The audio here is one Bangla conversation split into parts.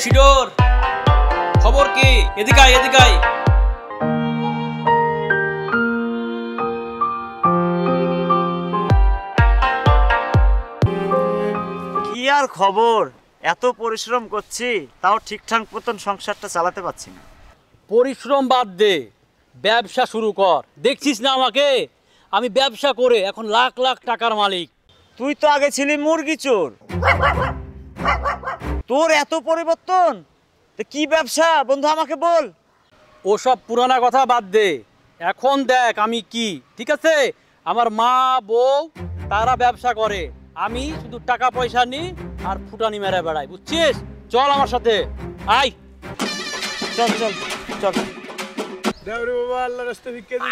শিডোর, খবর কি? এদিকে আয়, এদিকে আয়। কি আর খবর? এত পরিশ্রম করছি তাও ঠিকঠাক মতন সংসারটা চালাতে পারছি না। পরিশ্রম বাদ দে, ব্যবসা শুরু কর। দেখছিস না আমাকে, আমি ব্যবসা করে এখন লাখ লাখ টাকার মালিক। তুই তো আগে ছিলি মুরগি চোর, তোর এত পরিবর্তন। কি ব্যবসা বন্ধু আমাকে বল। ওসব পুরানা কথা বাদ দে, এখন দেখ আমি কি। ঠিক আছে, আমার মা বউ তারা ব্যবসা করে, আমি শুধু টাকা পয়সা নিই আর ফুটানি মেরে বেড়াই, বুঝছিস? চল আমার সাথে, আয়। চল চল চল।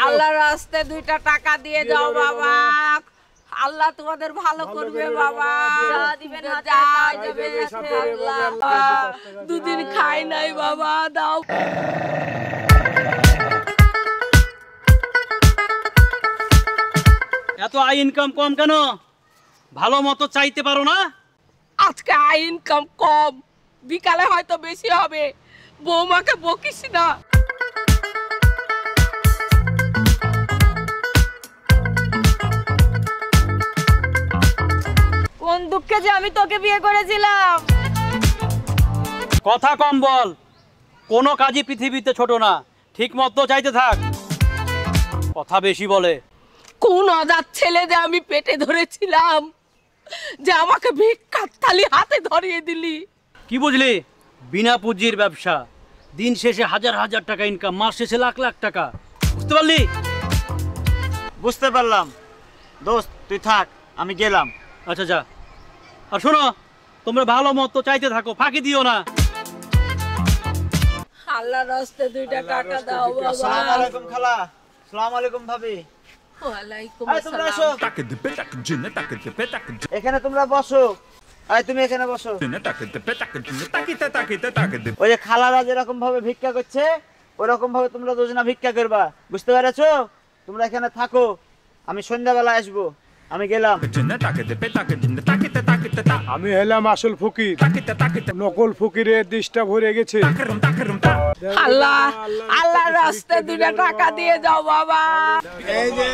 আল্লাহর রাস্তায় 2টা টাকা দিয়ে যাও বাবা, আল্লাহ তোমাদের ভালো করবে বাবা। দুদিন খাই নাই বাবা, দাও। এত আয় ইনকাম কম কেন? ভালো মতো চাইতে পারো না? আজকে আয় ইনকাম কম, বিকালে হয়তো বেশি হবে। বৌমাকে বকিস না। কোন দুঃখে যে আমি তোকে বিয়ে করেছিলাম। কথা কম বল, কোনো কাজই পৃথিবীতে ছোট না, ঠিক মতো চাইতে থাক। কথা বেশি বলে। কোন অজাত ছেলে যে আমি পেটে ধরেছিলাম, যে আমাকে ভিক্ষার থালি হাতে ধরিয়ে দিলি। কি বুঝলি? বিনা পুঁজির ব্যবসা, দিন শেষে হাজার হাজার টাকা ইনকাম, মাস শেষে লাখ লাখ টাকা। বুঝতে পারলি? বুঝতে পারলাম দোস্ত, তুই থাক, আমি গেলাম। আচ্ছা যা। আর শোনো, তোমরা ভালো মতো চাইতে থাকো, ফাঁকি দিও না। আল্লাহর রাস্তায় 2টা টাকা দাও বাবা। আসসালামু আলাইকুম খালা। আসসালামু আলাইকুম ভাবি। ওয়ালাইকুম তোমরা আসসালাম। আসো, এখানে তোমরা বসো। আয় তুমি এখানে বসো। ওই যে খালারা যেরকম ভাবে ভিক্ষা করছে ওরকম ভাবে তোমরা দুজনা ভিক্ষা করবা, বুঝতে পেরেছো? তোমরা এখানে থাকো, আমি সন্ধ্যাবেলা আসবো। আমি গেলাম। আমি হলাম আসল ফকির, নকল ফকিরের দৃষ্টা ভরে গেছে। আল্লাহ, আল্লাহর রাস্তায় 2টা টাকা দিয়ে যাও বাবা। এই যে